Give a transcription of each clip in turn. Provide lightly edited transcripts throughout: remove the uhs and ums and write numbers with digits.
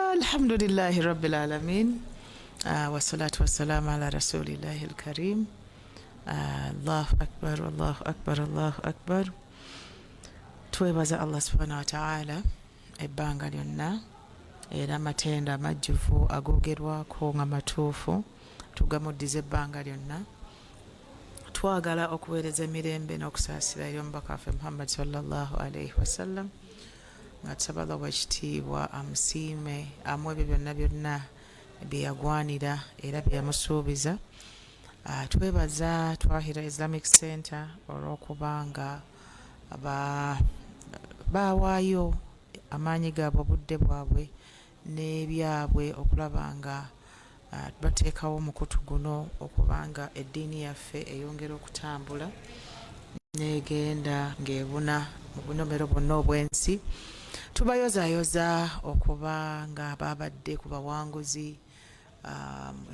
Alhamdulillahi Rabbil Alamin. Wassalatu wassalamu ala rasulillahi al-karim. Allahu Akbar, Allahu Akbar, Allahu Akbar. Twebaza Allah subhanahu wa ta'ala ebbanga lyonna era amatenda amajjuvu agogerwako nga matuufu tugamuddiza ebbanga lyonna. Twagala okuweereza emirembe n'okusaasira eri omubaka waffe Muhammad sallallahu alaihi wasallam nga tusaba Allah w'ekitiibwa amusiime amu ebyo byonna byonna bye yagwanira era bye yamusuubiza. Twebaza Twahirah Islamic Center olw'okubanga baawaayo amaanyi gaabwe obudde bwabwe n'ebyabwe okulaba nga bateekawo omukutu guno okubanga eddiini yaffe eyongera okutambula n'egenda ng'ebuna mu bunomero bwonna obw'ensi. Tubayozaayoza okuba nga babadde ku bawanguzi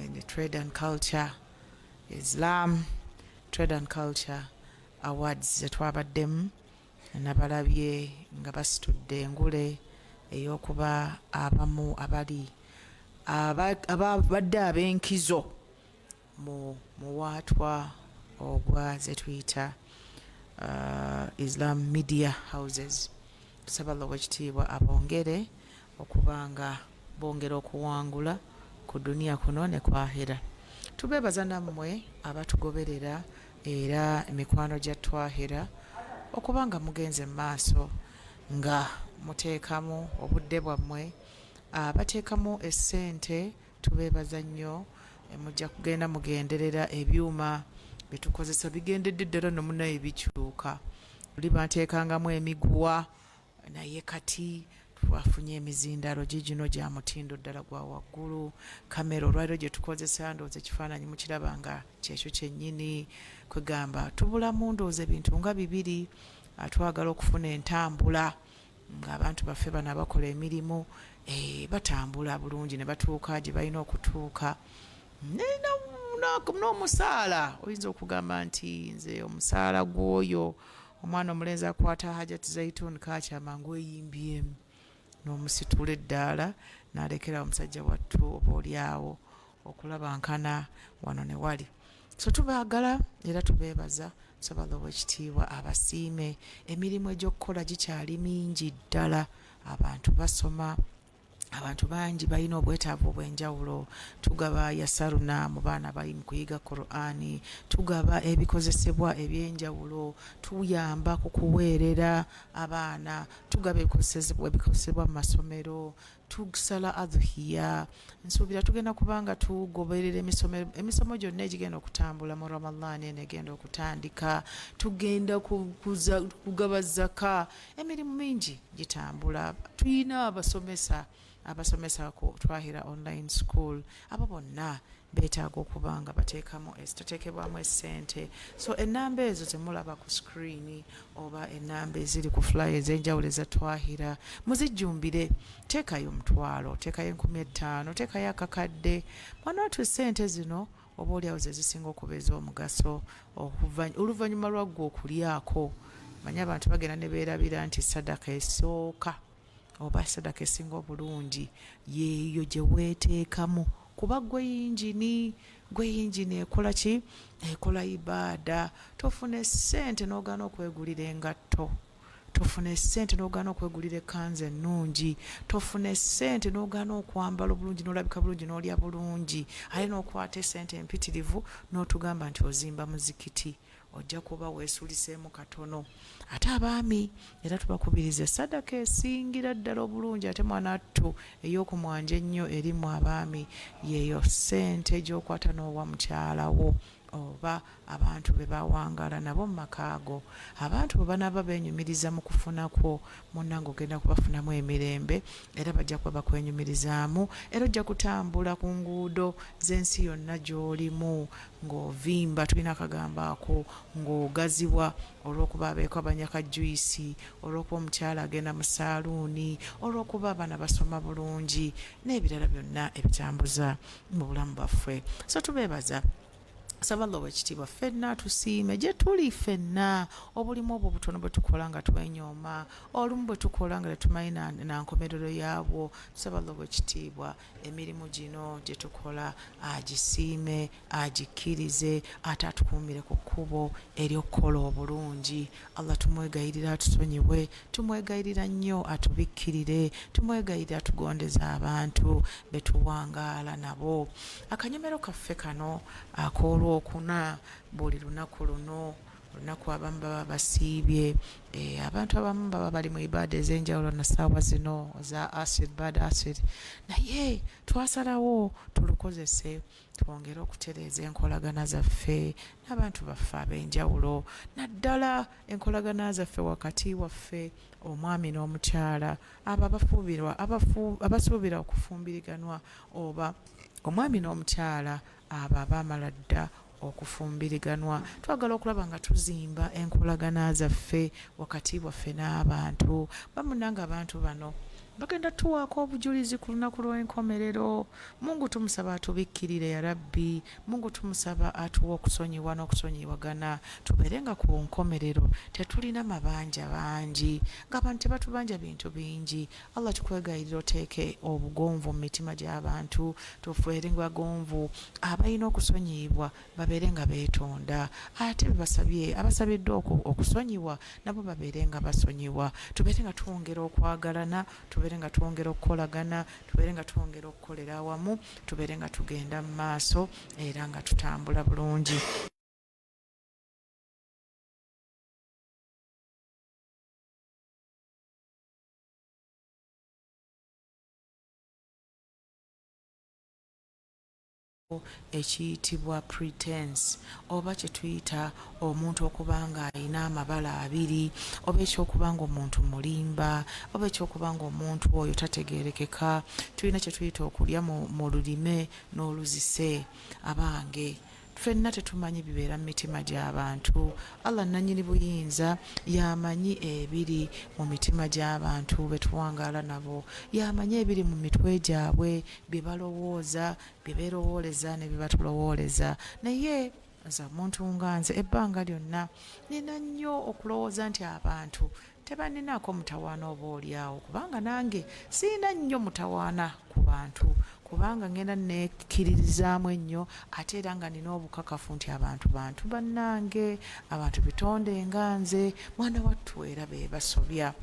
in Trade and Culture Islam Trade and Culture Awards zetwabaddemu nabalabye nga basitudde engule ey'okuba abamu abadde ab'enkizo mu muwaatwa ogwa zetuyita Islam Media Houses. Tusaba Allah w'ekitiibwa abongere okuba nga bongera okuwangula ku duniya kuno ne ku akhira. Tubeebaza nammwe abatugoberera era emikwano gya Twahirah okuba nga mugenze mu maaso nga muteekamu obudde bwammwe, bateekamu essente. Tubeebaza nnyo. Mujja kugenda mugenderera ebyuma bye tukozesa bigendedde ddala nomunaye bikyuka. Oli bateekangamu emiguwa naye kati twafunye emizindalo gigino gya mutindo ddala gwa waggulu. Kamera olwaliro gye tukozesa ndowooza ekifaananyi mukiraba nga kyekyo kyennyini. Kwegamba tubulamu ndowooza ebintu nga bibiri. Twagala okufuna entambula ng'abantu baffe bano abakola emirimu batambula bulungi ne batuuka gye balina okutuuka. N'omusaala oyinza okugamba nti nze omusaala gw'oyo omwana omulenzi akwata Hajjat Zaitun Kakyaama ng'oyimbyemu n'omusitula eddaala n'alekera omusajja wattu oba oliawo okulaba nkana wano ne wali. So tubaagala era tubeebaza. Tusaba Allah w'ekitiibwa abasiime. Emirimu egy'okukola gikyali mingi ddala. Abantu basoma, abantu bangi balina obwetaavu obw'enjawulo. Tugaba yasaruna mu baana bali mu kuyiga Qur'ani, tugaba ebikozesebwa eby'enjawulo, tuyamba ku kuweerera abaana, tugaba ebikozesebwa mu masomero, tugsala adhuhiya. Nsuubira tugenda kubanga tugoberera emisomo gyonna egigenda okutambula mu Ramadan eno egenda okutandika. Tugenda kugaba zaka. Emirimu mingi gitambula. Tuyina abasomesa ku Twahirah Online School. Abo bonna beetaaga okuba nga bateekebwamu essente. So ennamba ezo temulaba ku screen oba ennamba eziri ku flyer ez'enjawulo eza Twahirah muzijjumbire. Teekayo omutwalo, teekayo 5,000, teekayo akakadde. Mwanatu essente zino oba oliawo ze zisinga okuba ez'omugaso oluvannyuma lwaggwe okulyako. Manya abantu bagenda ne beerabira nti sadaka esooka oba sadaka esinga obulungi yeeyo gye weeteekamu kuba gwe yingini ekola ki? Ekola ibaada. Tofuna essente n'ogaana okwegulira engatto, tofuna essente n'ogaana okwegulira ekkanzu ennungi, tofuna essente n'ogaana okwambala obulungi n'olabika bulungi n'olya bulungi, ate n'okwata essente empitirivu n'otugamba nti ozimba muzikiti. Ojja kuba weesuliseemu katono. Ate abaami era tubakubiriza sadaka esingira ddala obulungi ate mwanattu ey'okumwanja ennyo erimu abaami yeeyo ssente gy'okwata n'owa mukyalawo oba abantu be bawangala nabo mu makaago. Abantu bwe banaaba beenyumiriza mu kufunakwo munnange ogenda kubafunamu emirembe era bajja kuba bakwenyumirizaamu era ojja kutambula ku nguudo z'ensi yonna gy'olimu ng'ovimba. Tulina akagamba ako ng'ogazibwa olw'okuba abeeko abanyaka juyisi, olw'okuba omukyala agenda mu saaluuni, olw'okuba abaana basoma bulungi n'ebirala byonna ebitambuza mu bulamu bwaffe. So tubeebaza. saba Allah ow'ekitiibwa ffenna tusiime gye tuli ffenna obulimu obwo butono bwe tukola nga twenyooma olumu bwe tukola nga tetumanyi na nkomerero yaabwo tusaba Allah ow'ekitiibwa emirimu gino gye tukola agisiime agikkirize ate atukuumire ku kkubo ery'okukola obulungi. Allah tumwegayirira atusonyiwe, tumwegayirira nnyo atubikkirire, tumwegayirira atugondeza abantu be tuwangaala nabo. Akanyomero kaffe kano ak'olwokuna buli lunaku luno olunaku abamu baba basiibye, abantu abamu baba bali mu ibaada ez'enjawulo na ssaawa zino za asir bad asir, naye twasalawo tulukozese twongere okutereeza enkolagana zaffe n'abantu baffe ab'enjawulo, naddala enkolagana zaffe wakati waffe omwami n'omukyala abo abasuubira okufumbiriganwa oba omwami n'omukyala abo abaamala dda okufumbiriganwa. Twagala okulaba nga tuzimba enkolagana zaffe wakati waffe n'abantu bamunanga abantu bano bagenda tuwaako obujulizi ku lunaku lw'enkomerero. Mungu tumusaba atubikkirire ya Rabbi, Mungu tumusaba atuwa okusonyiwa n'okusonyiwagana tubeere nga ku nkomerero tetulina mabanja bangi ng'abantu tebatubanja bintu bingi. Allah tukwegayirira oteeke obugonvu mu mitima gy'abantu, tubeere nga bagonvu, abalina okusonyiyibwa babeere nga beetonda, ate bebasabye abasabiddwa okusonyiwa nabo babeere nga basonyiwa. Tubeere nga twongera okwagalana, tubeere nga twongera okukolagana, tubeere nga twongera okukolera awamu, tubeere nga tugenda mu maaso era nga tutambula bulungi. Ekiyitibwa pretense oba kye tuyita omuntu okuba nga alina amabala abiri, oba ekyokuba nga omuntu mulimba, oba ekyokuba nga omuntu oyo tategeerekeka. Tulina kye tuyita okulya mu lulime n'oluzise. Abange ffenna tetumanyi bibeera mu mitima gy'abantu. Allah nannyini buyinza y'amanyi ebiri mu mitima gy'abantu be tuwangaala nabo, y'amanyi ebiri mu mitwe gyabwe, bye balowooza, bye beerowooleza ne bye batulowooleza. Naye nze omuntu nga nze ebbanga lyonna nina nnyo okulowooza nti abantu tebanninaako mutawaana oba oliawo, kubanga nange sirina nnyo mutawaana ku bantu, kubanga ngenda nekkiririzaamu ennyo ate era nga nina obukakafu nti abantu bannange, abantu bitonde nga nze, mwana wattu era be basobya.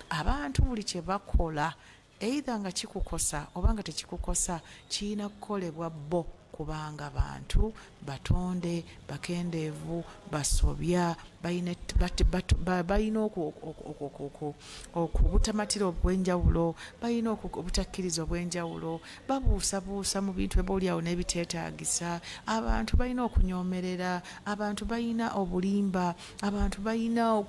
Abantu buli kye bakola either nga kikukosa oba nga tekikukosa kirina kukolebwa bo, kubanga abantu batonde, bakendeevu, basobya, balina obutamatira obw'enjawulo, balina obutakkiriza obw'enjawulo, babuusabuusa mu bintu oboolyawo n'ebiteetaagisa. Abantu balina okunyoomerera, abantu balina obulimba, abantu balina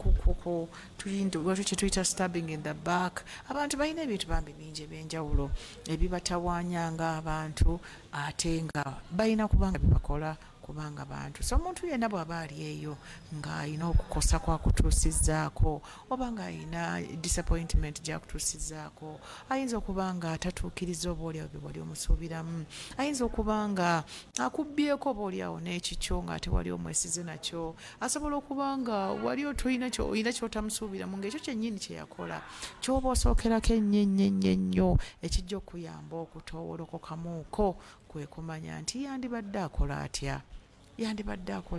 kye tuyita stabbing in the back. Abantu balina ebintu bambi bingi eby'enjawulo ebibatawaanya ng'abantu ate nga balina kubanga bibakola kubanga bantu. So omuntu yenna bw'aba ali eyo ng'alina okukosa kwakutuusizzaako oba ng'alina disappointment gyakutuusizzaako, ayinza okuba nga atatuukiriza obaolyawo bye wali omusuubiramu, ayinza okuba nga akubbyeko obaolyawo n'ekikyo ng'ate wali omwesize nakyo, asobola okuba nga wali olina ky'otamusuubiramu ng'ekyo kyennyini kye yakola ky'oba osookerako ennyo ekijja okuyamba okutoowolokokamuuko kwe kumanya nti yandibadde akola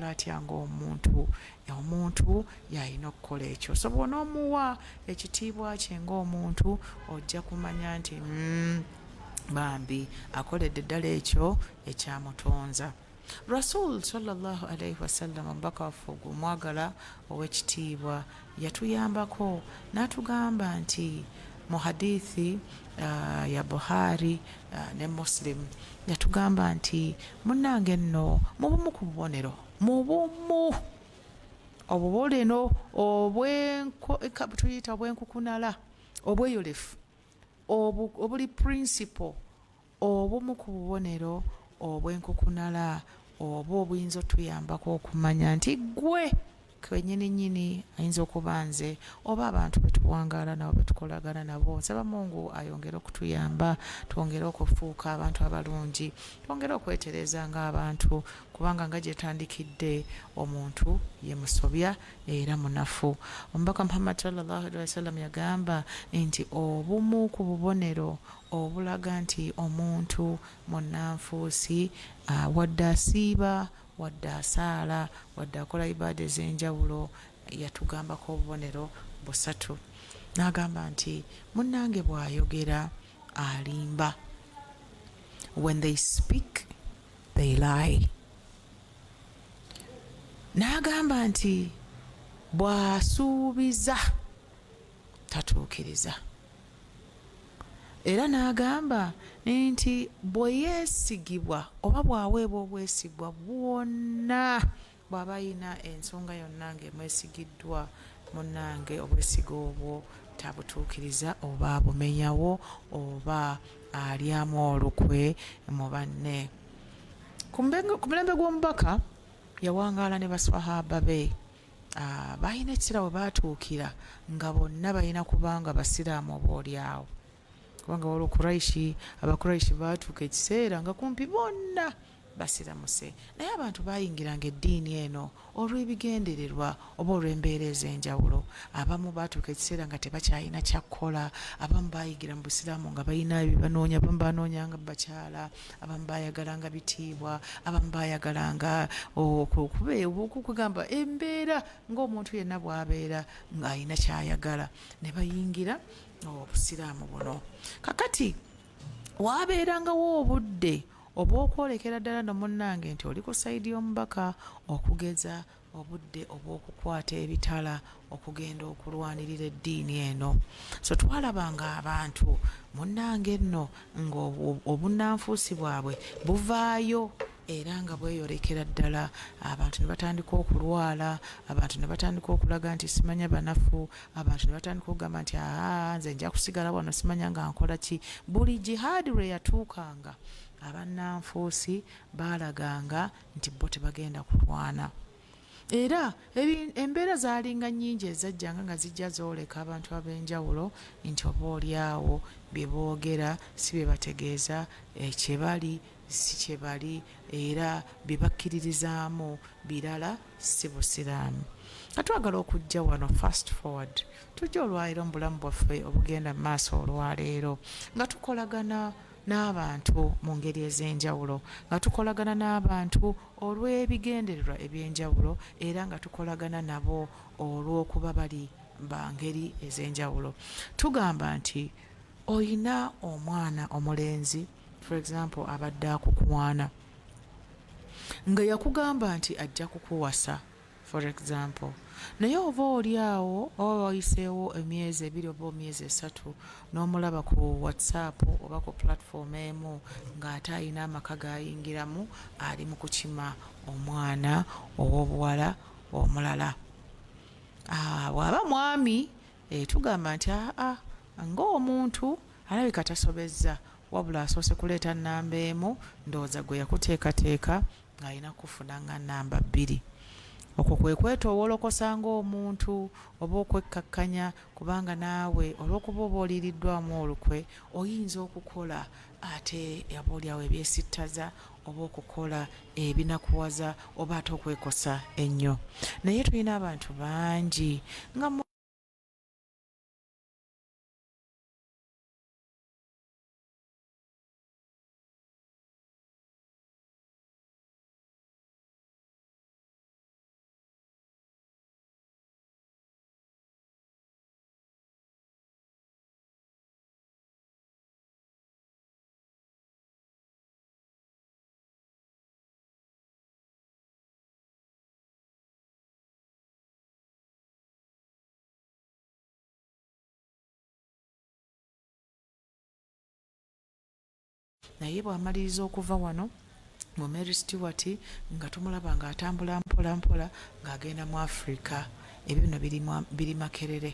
atya ng'omuntu. Omuntu y'alina okukola ekyo. So bw'onoomuwa ekitiibwa kye ng'omuntu ojja kumanya nti bambi akoledde ddala ekyo ekyamutonza. Rasul sallallahu alaihi wasallam, omubaka waffe omwagala ow'ekitiibwa, yatuyambako n'atugamba nti mu hadithi ya Buhari ne Muslim yatugamba nti munnange nno mu bumu ku bubonero, mu bumu obubonero tuyita obwenkukunala, obweyolefu, obuli principle, obumu ku bubonero obwenkukunala oba obuyinza otuyambako okumanya nti gwe kwenyini nyini ayinza okuba nze oba abantu betuwangaala nabo betukolagana nabo. Nsaba Mungu ayongere okutuyamba, twongere okufuuka abantu abalungi, twongere okwetereza ng'abantu, kubanga nga gyetandikidde omuntu ye musobya era munafu. Omubaka Muhammad sallallahu alaihi wasallam yagamba nti obumu ku bubonero obulaga nti omuntu munnanfuusi wadde asiiba, wadde asaala, wadde akola ibaada ez'enjawulo, yatugambako obubonero busatu. N'agamba nti munnange bw'ayogera alimba. When they speak, they lie. N'agamba nti bw'asuubiza tatuukiriza. Era n'agamba nti bwe yeesigibwa oba bw'aweebwa obwesigwa bwonna, bw'aba ayina ensonga yonna ng'emwesigiddwa, munnange obwesiga obwo tabutuukiriza oba abumenyawo oba alyamu olukwe mu banne. Ku mulembe gw'omubaka yawangaala ne baswahaba be. Balina ekiseera we baatuukira nga bonna balina kubanga basiraamu obaolyawo, kubanga waliwo abakuraishi baatuuka ekiseera nga kumpi bonna basiramuse. Naye abantu bayingiranga eddiini eno olw'ebigendererwa oba olw'embeera ez'enjawulo. Abamu baatuuka ekiseera nga tebakyalina kyakukola. Abamu bayingira mu busiraamu nga balina ebibanoonya. Abamu banoonyanga bakyala, abamu bayagalanga bitiibwa, abamu bayagalanga okugamba embeera ng'omuntu yenna bw'abeera ng'alina kyayagala, ne bayingira obusiraamu buno. Kakati waabeerangawo obudde obw'okwolekera ddala no munnange nti oli ku sayidi y'omubaka, okugeza obudde obw'okukwata ebitala okugenda okulwanirira eddiini eno. So twalabanga abantu munnange nno ng'obunnanfuusi bwabwe buvaayo era nga bweyolekera ddala. Abantu ne batandika okulwala, abantu ne batandika okulaga nti simanya banafu, abantu ne batandika okugamba nti nze nja kusigala wano simanya nga nkola ki. Buli jihaadi lwe yatuukanga, abannanfuusi baalaganga nti bo tebagenda kulwana. Era embeera zaalinga nnyingi ezajjanga nga zijja zooleka abantu ab'enjawulo nti obaolyawo bye boogera si bye bategeeza, kye bali si kye bali, era bye bakkiririzaamu birala si busiraamu. Katwagala okujja wano fast forward, tujja olwaleero mu bulamu bwaffe obugenda mu maaso olwaleero nga tukolagana n'abantu mu ngeri ez'enjawulo, nga tukolagana n'abantu olw'ebigendererwa eby'enjawulo, era nga tukolagana nabo olw'okuba bali ba ngeri ez'enjawulo. Tugamba nti oyina omwana omulenzi, for example abadde akukwana, nga yakugamba nti ajja kukuwasa, for example, naye oba oli awo oba wayiseewo emyezi 2 oba emyezi 3 n'omulaba ku WhatsApp oba ku platform emu ng'ate alina amaka g'ayingiramu ali mu kukima omwana ow'obuwala omulala. Bw'aba mwami tugamba nti ng'omuntu alabika tasobezza, wabula asoose kuleeta nnamba emu, ndowooza gwe yakuteekateeka ng'alina kufuna nga nnamba 2. Okwo kwe kwetoowolokosa ng'omuntu oba okwekkakkanya, kubanga naawe olw'okuba oba oliiriddwamu olukwe oyinza okukola ate aboolyawo ebyesittaza oba okukola ebinakuwaza oba ate okwekosa ennyo. Naye tulina abantu bangi nga naye bw'amaliriza okuva wano mu Mary Stewart nga tumulaba ng'atambula mpola mpola ng'agenda mu Africa. Ebyo bino biri Makerere.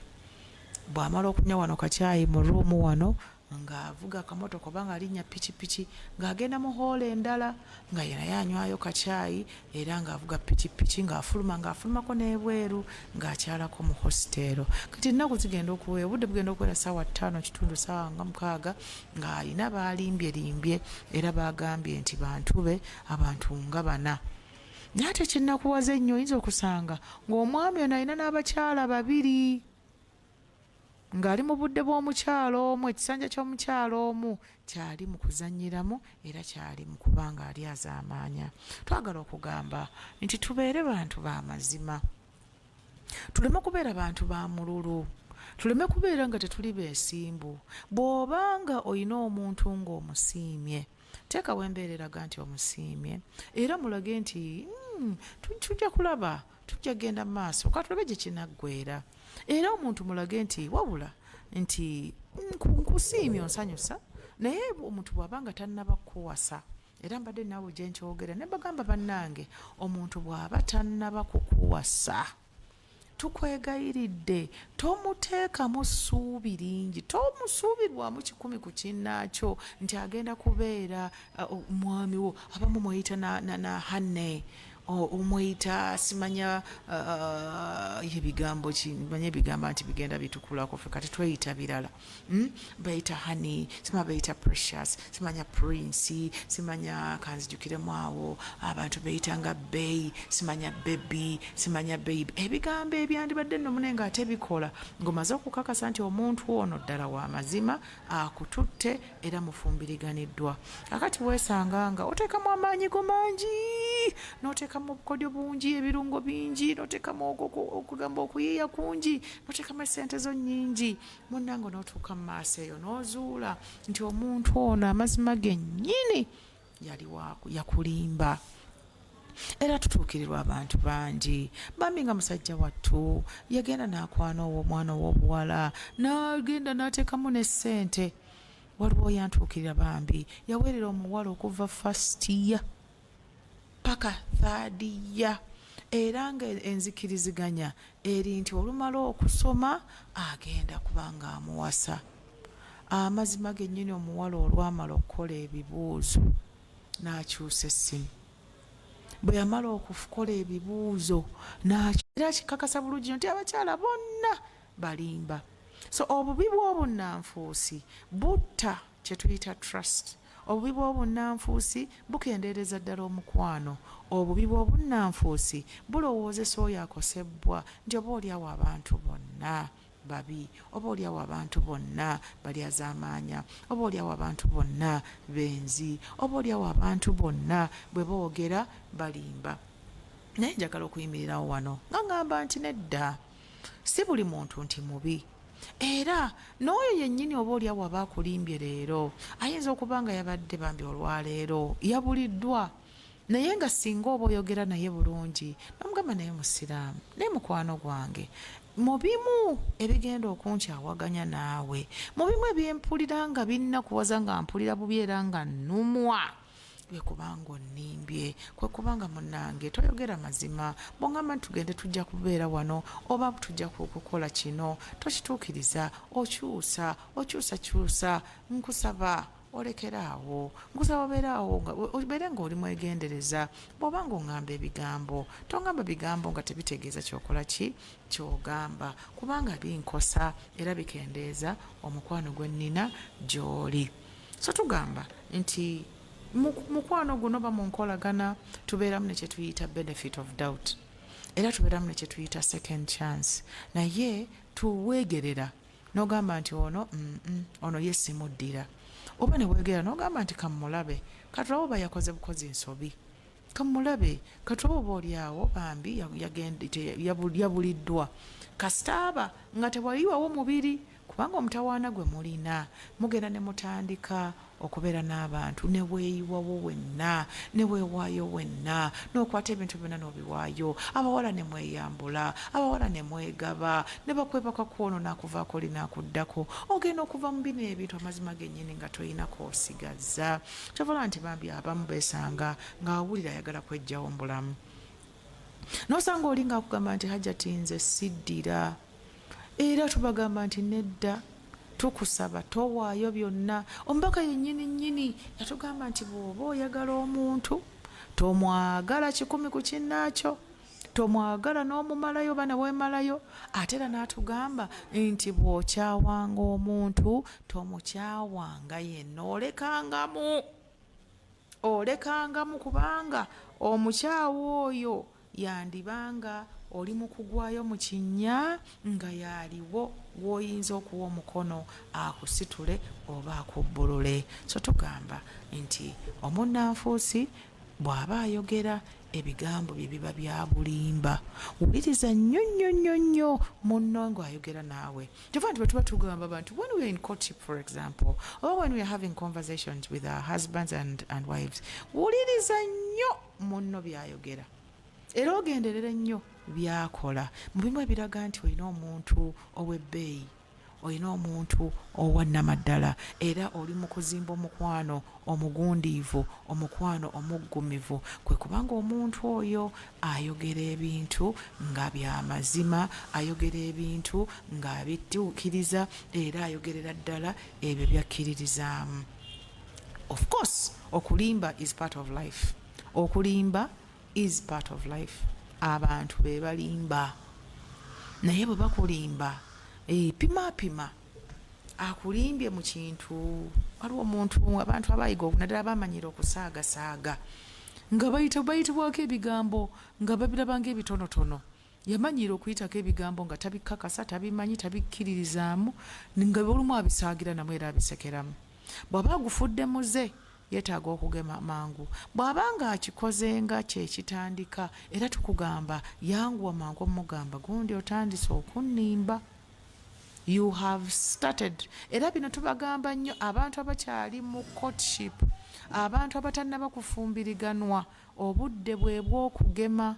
Bw'amala okunywa wano kacaayi mu ruumu wano ng'avuga akamotoka oba ng'alinnya pikipiki ng'agenda mu hoola endala nga yena yanywayo kacaayi era ng'avuga pikipiki ng'afulumako n'ebweru ng'akyalako mu hositeero. Kati ennaku zigenda okuwera, obudde bugenda okuwera ssaawa 5:30 ssaawa nga 6 ng'alina baalimbye era bagambye nti bantube abantu nga 4. Naye ate kinnakuwaza ennyo oyinza okusanga ng'omwami ono alina n'abakyala 2 ng'ali mu budde bw'omukyalo omu, ekisanja ky'omukyalo omu kyali mu kuzannyiramu era kyali mu kuba nga ali azaamaanya. Twagala okugamba nti tubeere bantu ba mazima, tuleme kubeera bantu ba mululu, tuleme kubeera nga tetuli beesimbu. Bw'obanga olina omuntu ng'omusiimye, teekawo embeera eraga nti omusiimye era mulage nti tujja kulaba, tujja kgenda mu maaso katulabe gye kinaggweera. Era omuntu mulage nti wabula nti nkusiimye onsanyusa, naye omuntu bw'abanga tannaba kukuwasa, era mbadde naawe gye nkyogera ne bagamba bannange, omuntu bw'aba tannaba kukuwasa tukwegayiridde tomuteekamu ssuubi lingi, tomusuubirwamu 10 ku kinnaakyo nti agenda kubeera mwami wo. Abamu mweyita na hanne, omweyita simanya ebigambo manya ebigambo nti bigenda bitukulako ffe kati tweyita birala. Bayita honey, simanya bayita precious, simanya prince, simanya kanzijukiremu awo abantu beyita nga bay, simanya baby, simanya babe. Ebigambo ebyandibadde nno mune ng'ate bikola ng'omaze okukakasa nti omuntu ono ddala wa mazima akututte era mufumbiriganiddwa. Akati weesanga nga oteekamu amaanyi go mangi, n'oteekamu obukodyo bungi, ebirungo bingi, n'oteekamu okugamba okuyiiya kungi, n'oteekamu essente zo nnyingi, munnange n'otuuka mu maaso eyo n'ozuula nti omuntu ono amazima gennyini yali yakulimba. Era tutuukirirwa abantu bangi. Bambi nga musajja wattu yagenda n'akwana omwana ow'obuwala n'agenda n'ateekamu n'essente. Waliwo yantuukirira bambi yaweerera omuwala okuva first year paka third year, era nga enzikiriziganya eri nti olumala okusoma agenda kubanga amuwasa. Amazima gennyini omuwala olwamala okukola ebibuuzo n'akyusa essimu. Bwe yamala okukola ebibuuzo era kikakasa bulungi nti abakyala bonna balimba. So obubi bw'obunnanfuusi butta kye tuyita trust. Obubi bw'obunnanfuusi bukendeereza ddala omukwano. Obubi bw'obunnanfuusi bulowoozesa oyo akosebwa nti oba oliawo abantu bonna babi, oba oliawo abantu bonna balyazaamaanya, oba oliawo abantu bonna benzi, oba oliawo abantu bonna bwe boogera balimba. Naye njagala okuyimirirawo wano nga ngamba nti nedda, si buli muntu nti mubi. Era n'oyo yennyini oba oliawo aba akulimbye leero ayinza okuba nga yabadde bambi olwaleero yabuliddwa, naye nga singa oba oyogera naye bulungi nomugamba naye musiraamu, naye mukwano gwange, mu bimu ebigenda okunkyawaganya naawe, mu bimu ebyempulira nga binnakuwaza nga mpulira bubi era nga nnumwa, kwe kubanga onnimbye, kwe kubanga munnange toyogera mazima. Bw'ongamba nti tugende tujja kubeera wano oba tujja kukola kino, tokituukiriza, okyusa, nkusaba olekeraawo, nkusaba obeere ng'oli mwegendereza. Bw'oba nga oŋŋamba ebigambo, tongamba bigambo nga tebitegeeza kyokola ki kyogamba, kubanga binkosa era bikendeeza omukwano gwe nnina gy'oli. So tugamba nti mukwano guno ba munkolagana tubeeramu ne kye tuyita benefit of doubt, era tubeeramu ne kye tuyita second chance. Naye tuweegerera n'ogamba nti ono ye simuddira, oba ne weegera n'ogamba nti kamulabe katulabe oba yakoze bukozi nsobi, kamulabe katulabe oba oliawo bambi yabuliddwa kasitaaba nga tewaliiwawo mubiri, kubanga omutawaana gwe mulina mugenda ne mutandika okubeera n'abantu ne weeyiwawo wenna ne weewaayo wenna n'okwata ebintu byonna n'obiwaayo, abawala ne mweyambula, abawala ne mwegaba, ne bakwebaka kwono n'akuvaako linaakuddako, ogenda okuva mu bino ebintu amazima gennyini nga toyina koosigaza. Kyovala nti bambi abamu beesanga ng'awulira ayagala kwejjawo mu bulamu, n'osanga oli ng'akugamba nti Hajjat nze siddira, era tubagamba nti nedda, tukusaba towaayo byonna. Omubaka yennyini nnyini yatugamba nti bw'oba oyagala omuntu tomwagala 100 ku kinnaakyo, tomwagala n'omumalayo bana bwemalayo. Ate era n'atugamba nti bw'okyawanga omuntu tomukyawanga yenna, olekangamu kubanga omukyawo oyo yandibanga oli mu kugwayo mu kinnya nga yaliwo gw'oyinza okuwa omukono akusitule oba akubbulule. So tugamba nti omunnanfuusi bw'aba ayogera ebigambo bye biba bya bulimba. Wuliriza nnyo nnyo nnyo nnyo munno ng'ayogera naawe. Tuva nti bwe tuba tugamba abantu, when we are in courtship for example, or when we are having conversations with our husbands and wives, wuliriza nnyo munno by'ayogera era ogenderere nnyo byakola. Mu bimu ebiraga nti olina omuntu ow'ebbeeyi, olina omuntu owa nnamaddala, era oli mu kuzimba omukwano omugundiivu, omukwano omuggumivu. Kwe kubanga omuntu oyo ayogera ebintu nga by'amazima, ayogera ebintu nga bituukiriza, era ayogerera ddala ebyo byakkiririzaamu. Of course, okulimba is part of life. Okulimba is part of life. Abantu be balimba, naye bwe bakulimba pima akulimbye mu kintu. Waliwo omuntu, abantu abayiga naddala bamanyira okusaagasaaga nga bayitibwako ebigambo nga babirabanga ebitonotono. Yamanyira okuyitako ebigambo nga tabikakasa, tabimanyi, tabikkiririzaamu, nga olumu abisaagira namwe era abisekeramu. Bw'aba agufudde muze yeetaaga okugema mangu. Bw'aba nga akikoze nga kyekitandika, era tukugamba yanguwa mangu omugamba gundi otandise okunnimba. You have started. Era bino tubagamba nnyo abantu abakyali mu courtship, abantu abatannaba kufumbiriganwa. Obudde bwe bw'okugema,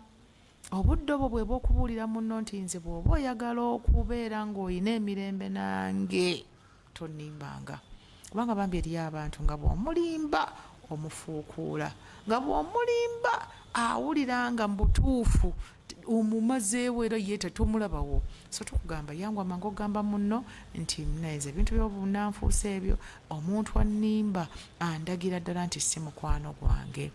obudde obwo bwe bw'okubuulira munno nti nze bw'oba oyagala okubeera ng'olina emirembe nange tonnimbanga. Kubanga bambi eriyo abantu nga bw'omulimba omufuukuula, nga bw'omulimba awulira nga mu butuufu omumazeewo era ye tetumulabawo. So tukugamba yangu amangu ogamba munno nti mneze ebintu by'obunnanfuusi ebyo omuntu annimba andagira ddala nti si mukwano gwange.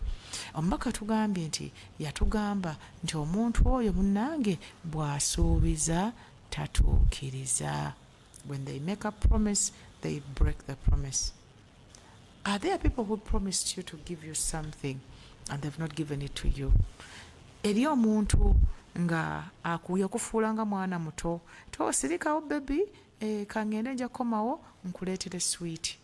Omubaka tugambye nti yatugamba nti omuntu oyo munnange bw'asuubiza tatuukiriza. When they make a promise, they break the promise. Are there people who promised you to give you something and they've not given it to you? Eri omuntu nga yakufuula nga mwana muto, tosirikawo bebi, kangende nja kukomawo nkuleetere swiiti.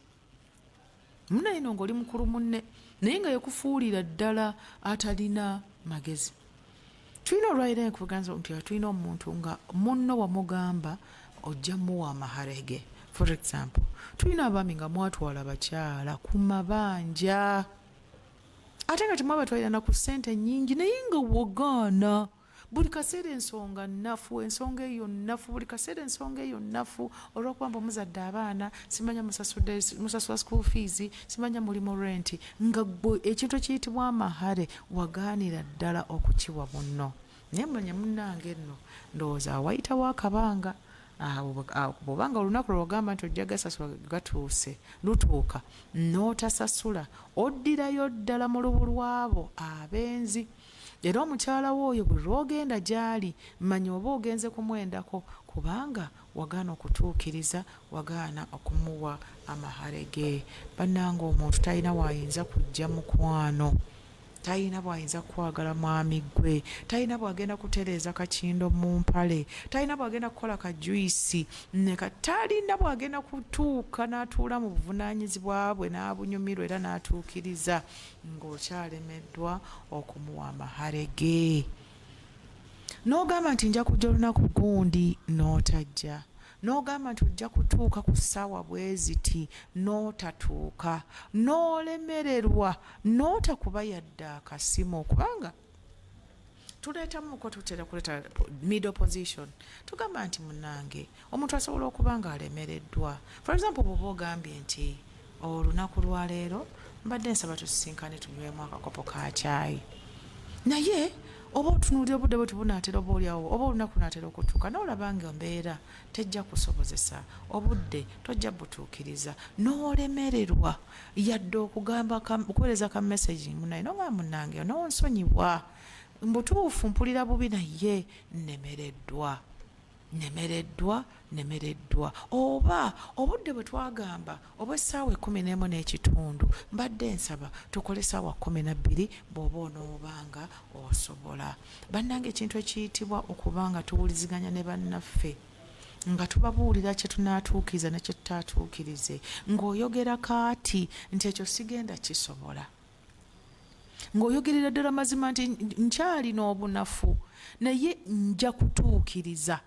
Munne ino ng'oli mukulu munne, naye nga yakufuulira ddala atalina magezi. Tulina olwaliro enkuganza nti tulina omuntu nga munno wamugamba ojja muwa amaharege. For example, tulina abaami nga mwatwala bakyala ku mabanja, ate nga temwaba twalirana ku ssente nnyingi, naye nga wagaana. Buli kaseera ensonga nnafu, ensonga eyo nnafu, buli kaseera ensonga eyo nnafu. Olw'okubanga omuzadde abaana simanya musasula school fees, simanya mulimu renti, nga ekintu ekiyitibwa amahare wagaanira ddala okukiwa munno. Naye manya munnange nno ndowooza awayitawo akabanga. Bw'obanga olunaku lw'ogamba nti ojja gasasula gatuuse lutuuka n'otasasula, oddirayo ddala mu lubu lwabo abenzi. Era omukyala w'oyo buli lw'ogenda gy'ali manya oba ogenze kumwendako, kubanga wagaana okutuukiriza, wagaana okumuwa amahare ge. Bannanga omuntu talina wayinza kujja mukwano, talina bwayinza kwagala mwami gwe, talina bwagenda kutereeza kakindo mu mpale, talina bwagenda kukola kajuyisi, talina bwagenda kutuuka n'atuula mu buvunaanyizibwa bwe n'abunyumirwa era n'atuukiriza, ng'okyalemeddwa okumuwa amahare ge. N'ogamba nti nja kujja olunaku gundi n'otajja, n'ogamba nti ojja kutuuka ku ssaawa bwe ziti n'otatuuka, n'olemererwa, n'otakuba yadde akasimu. Kubanga tuleetamu ko tutera kuleeta middle position. Tugamba nti munnange omuntu asobola okuba nga alemereddwa. For example, bw'oba ogambye nti olunaku lwa leero mbadde nsaba tusisinkane tunywemu akakopo ka caayi, naye oba otunuulira obudde bwe tubunaatera oba oliawo oba olunaku naatera okutuuka n'olaba nga embeera tejja kusobozesa obudde tojja butuukiriza n'olemererwa yadde okugamba okuweereza ka messaging munaye nonga munnange n'onsonyiwa mbutuufu mpulira bubi naye nemereddwa oba obudde bwe twagamba obw'essaawa 11:30 mbadde nsaba tukole ssaawa 12 bw'oba onoobanga osobola bannange ekintu ekiyitibwa okubanga tuwuliziganya ne bannaffe nga tubabuulira kye tunaatuukiriza ne kye tutaatuukirize ng'oyogera kaati nti ekyo sigenda kisobola ng'oyogerera ddala mazima nti nkyalina obunafu naye nja kutuukiriza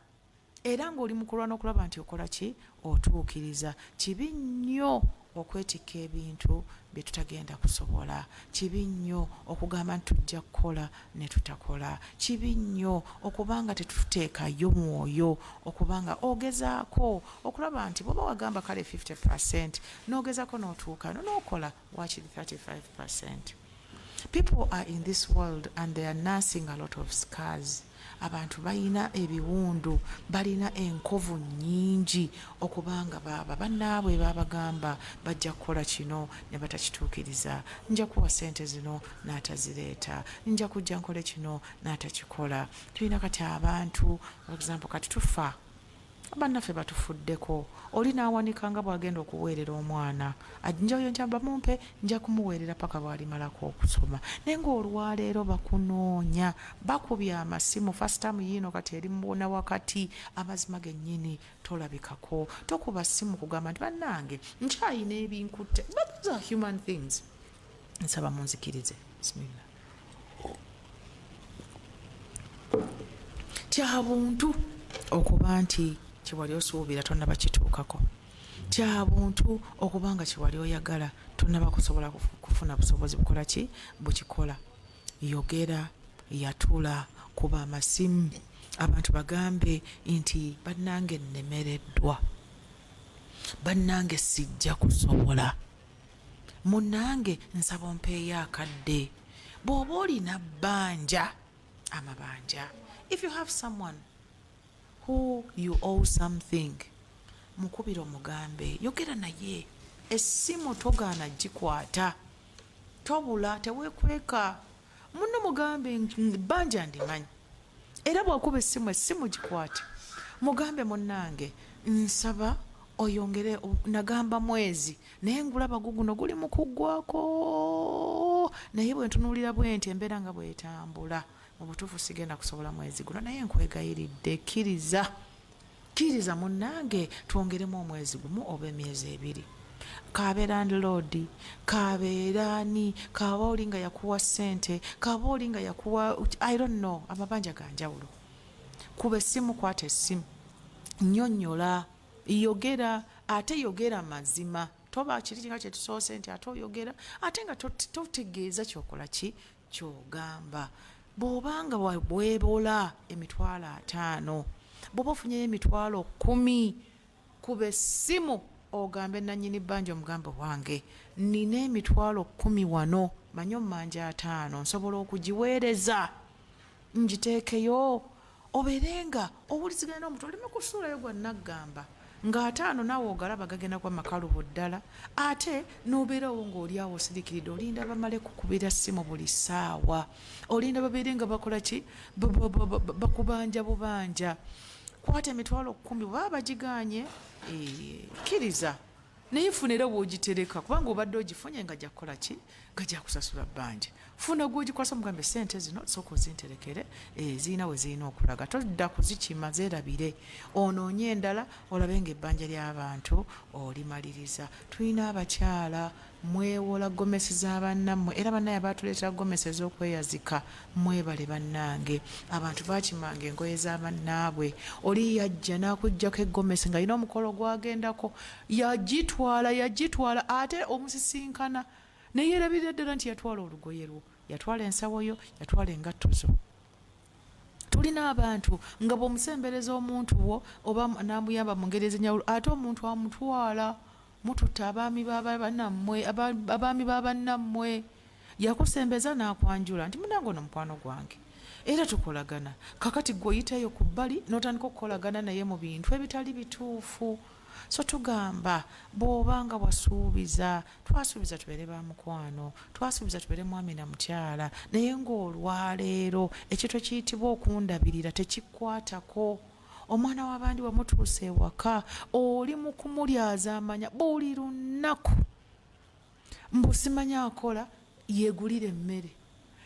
era ng'oli mu kulwana okulaba nti okola ki otuukiriza kibi nnyo okwetikka ebintu bye tutagenda kusobola kibi nnyo okugamba nti tujja kukola ne tutakola kibi nnyo okubanga tetuteekayo mwoyo okubanga ogezaako okulaba nti bw'oba wagamba kale 50% n'ogezaako n'otuuka n'okola wakiri 35%. People are in this world and they are nursing a lot of scars. Abantu balina ebiwundu balina enkovu nnyingi okubanga baba bannaabwe babagamba bajja kukola kino ne batakituukiriza nja kuwa ssente zino n'atazireeta nja kujja nkole kino n'atakikola tulina kati abantu for example kati tufa bannaffe batufuddeko oli n'awanika nga bw'agenda okuweerera omwana njayo njamba mumpe nja kumuweerera paka bw'alimalako okusoma naye ng'olwaleero bakunoonya bakubye amasimu fasitamu yiino kati eri mubona wakati amazima gennyini tolabikako tokuba ssimu kugamba nti bannange nkyayina ebinkutte but those are human things nsaba munzikirize bismillah kya buntu okuba nti kiwali osuubira tonnaba kituukako kya buntu okubanga kiwali oyagala tonnaba kusobola kufuna busobozi bukola ki bukikola yogera yatula kuba amasimu abantu bagambe nti bannange nnemereddwa bannange sijja kusobola munnange nsaba ompeeyo akadde bw'oba olina bbanja amabanja if you have someone who you owe something mukubira omugambe yogera naye essimu togaana gikwata tobula teweekweka munno mugambe bbanja ndimanyi era bw'akuba essimu gikwate mugambe munnange nsaba oyongere nagamba mwezi naye ngulaba guguno guli mu kuggwako naye bwe ntunuulira bwe nti embeera nga bwetambula mu butuufu sigenda kusobola mwezi guno naye nkwegayiridde kkiriza munnange twongeremu omwezi gumu oba emyezi 2 kabeera landlord kabeera ani kaaba oli nga yakuwa ssente kaaba oli nga yakuwa I don't know amabanja ganjawulo kuba essimu kwata essimu nnyonnyola yogera ate yogera mazima toba kiri nga kyetusoose nti ate oyogera ate nga totegeeza kyokola ki kyogamba bw'obanga bwebola emitwalo 5 bw'oba ofunyeyo emitwalo 10 kuba essimu ogambe nannyini bbanja omugambe wange nina emitwalo 10 wano manyi omumanja 5 nsobola okugiweereza ngiteekeyo obeerenga owuliziganya n'omuntu oleme kusuulayo gwa naggamba nga 5 naawe ogalaba gagenda kwa makalubo ddala ate n'obeerawo ng'oliawo osirikiridde olinda bamale kukubira ssimu buli ssaawa olinda babeere nga bakola ki bakubanja bubanja kwata emitwalo 10 baba bagiganye kkiriza naye funera bw'ogitereka kubanga obadde ogifunye nga gyakukola ki nga gyakusasula bbanja funa gw'ogikwasa mugambe ssente zino sooka ozinterekere zirina we zirina okulaga todda kuzikima zeerabire onoonye endala olabe nga ebbanja ly'abantu olimaliriza tulina abakyala mwewola gomesi z'abannammwe era bannaye baatuleetera gomesi ez'okweyazika mwebale bannange abantu bakimanga engoye z'abannaabwe oli yajja n'akuggyako eggomesi nga alina omukolo gwagendako yagitwala ate omusisinkana naye yerabirira ddala nti yatwala olugoye lwo yatwala ensawo yo yatwala engatto zo tulina abantu nga bw'omusembereza omuntu wo oba n'amuyamba mu ngeri ez'enjawulo ate omuntu amutwala mututta abaami b'abannammwe yakusembeza n'akwanjula nti munange ono mukwano gwange era tukolagana. Kakati gwe oyitayo ku bbali n'otandika okukolagana naye mu bintu ebitali bituufu. So tugamba bw'obanga wasuubiza, twasuubiza tubeere ba mukwano, twasuubiza tubeere mwami na mukyala, naye ng'olwaleero ekitwe kiyitibwa okundabirira tekikwatako. Omwana w'abandi wamutuusa ewaka oli mu kumulyaza amanya buli lunaku mbu simanya akola yeegulira emmere.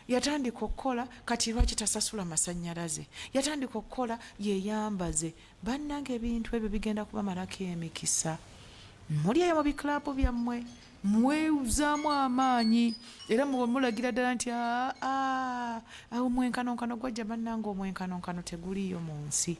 Yatandika okukola kati lwaki tasasula masannyalaze, yatandika okukola yeeyambaze. Bannange ebintu ebyo bigenda kubamalako emikisa. Mulyayo mu bikulaabu byammwe mwewuzaamu amaanyi era mulagira ddala nti omwenkanonkano gwajja. Bannange omwenkanonkano teguliiyo mu nsi.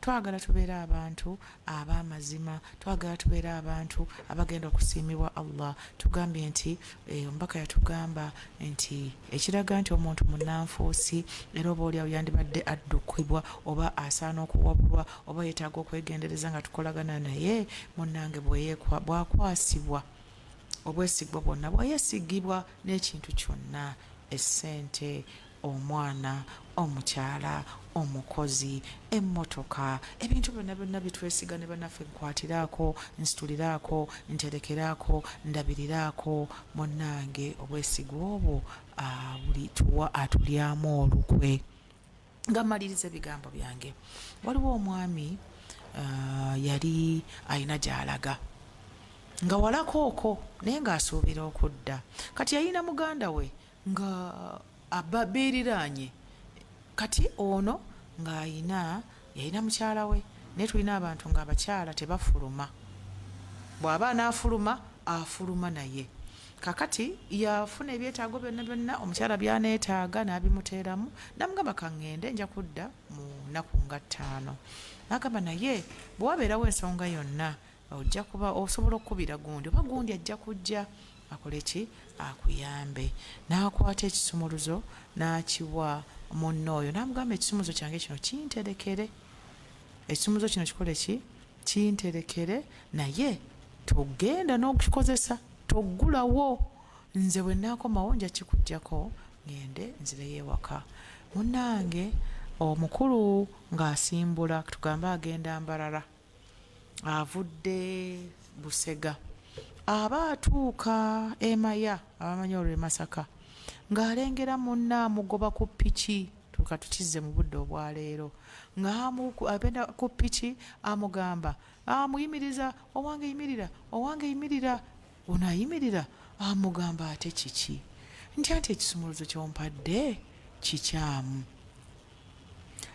Twagala tubeere abantu ab'amazima, twagala tubeere abantu abagenda okusiimibwa Allah. Tugambye nti omubaka yatugamba nti ekiraga nti omuntu munnanfuusi era oba oliawo yandibadde addukibwa oba asaana okuwabulwa oba yeetaaga okwegendereza nga tukolagana naye, munnange bw'akwasibwa obwesigwa bwonna, bw'ayesigibwa n'ekintu kyonna, essente, omwana, omukyala, omukozi, emmotoka, ebintu byonna byonna bitwesiga ne bannaffe nkwatiraako, nsituliraako, nterekeraako, ndabiriraako. Munnange obwesigwa obwo atulyamu olukwe. Nga mmaliriza ebigambo byange, waliwo omwami yali alina gy'alaga nga walakooko naye ng'asuubira okudda. Kati yalina muganda we nga beeriraanye. Kati ono yalina mukyala we, naye tulina abantu ng'abakyala tebafuluma. Bw'aba anaafuluma afuluma naye. Kakati yafuna ebyetaago byonna byonna omukyala by'aneetaaga n'abimuteeramu, namugamba kaŋŋende nja kudda mu nnaku nga 5. N'agamba naye bwe wabeerawo ensonga yonna ojja kuba osobola okkubira gundi oba gundi ajja kujja akole ki akuyambe. N'akwata ekisumuluzo n'akiwa munno oyo, n'amugamba ekisumuluzo kyange kino kinterekere, ekisumuluzo kino kikole ki kinterekere, naye togenda n'okukikozesa, toggulawo. Nze bwe naakomawo nja kikuggyako ngende nzireyo ewaka. Munnange omukulu ng'asimbula, tugambe agenda Mbarara, avudde Busega, aba atuuka Emaya, abamanyi olwo Masaka, ng'alengera munna amugoba ku ppiki. Tuka tukizze mu budde obwaleero, ng'agenda ku ppiki amugamba amuyimiriza, owange yimirira, owange yimirira. Ono ayimirira amugamba ate kiki? Nti ekisumuluzo ky'ompadde kikyamu.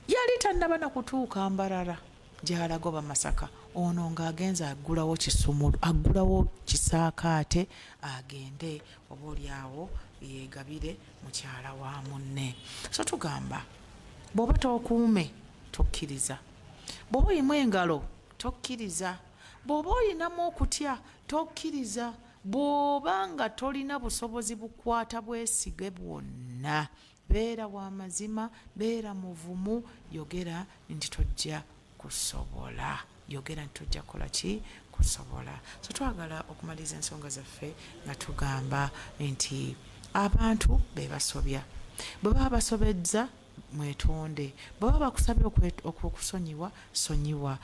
Yali tannaba na kutuuka Mbarara gy'alaga oba Masaka, ono ng'agenza aggulawo kisaakaate agende oba oliawo yeegabire mukyala wa munne. So tugamba bw'oba tookuume tokkiriza, bw'oba oyimu engalo tokkiriza, bw'oba olinamu okutya tokkiriza, bw'oba nga tolina busobozi bukwata bwesige bwonna, beera wa mazima, beera muvumu, yogera nti tojja kusobola, yogera nti tojja kukola ki kusobola. So twagala okumaliriza ensonga zaffe nga tugamba nti abantu be basobya, bwe baba basobezza mwetonde, bwe baba bakusabye okusonyiwa sonyiwa.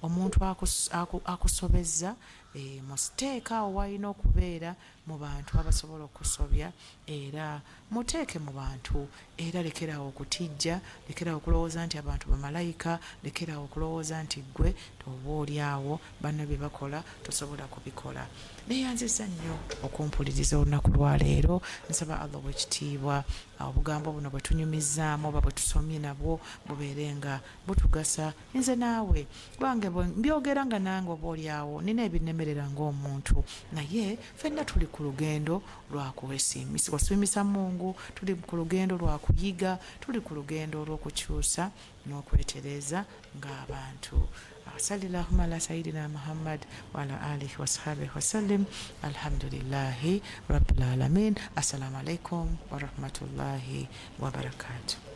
Omuntu akusobezza musiteeka awo walina okubeera mu bantu abasobola okusobya, era muteeke mu bantu, era lekerawo okutijja, lekerawo okulowooza nti abantu bamalayika, lekerawo okulowooza nti gwe oba oliawo banno bye bakola tosobola kubikola. Neeyanziza nnyo okumpuliriza olunaku lwaleero. Nsaba Allah ow'ekitiibwa obugambo buno bwe tunyumizzaamu oba bwe tusomye nabwo bubeere nga butugasa nze naawe. Lwange mbyogera nga nange oba oliawo nina ebinnemerera ng'omuntu, naye ffenna tuli ku lugendo lwa kusimisa Mungu, tuli ku lugendo lwa kuyiga, tuli ku lugendo olw'okukyusa n'okwetereza ng'abantu. Sallallahu ala sayidina Muhammad wa ala alihi wa sahbihi wa sallim. Alhamdulillahi rabbil alamin. Assalamu alaikum wa rahmatullahi wa barakatuh.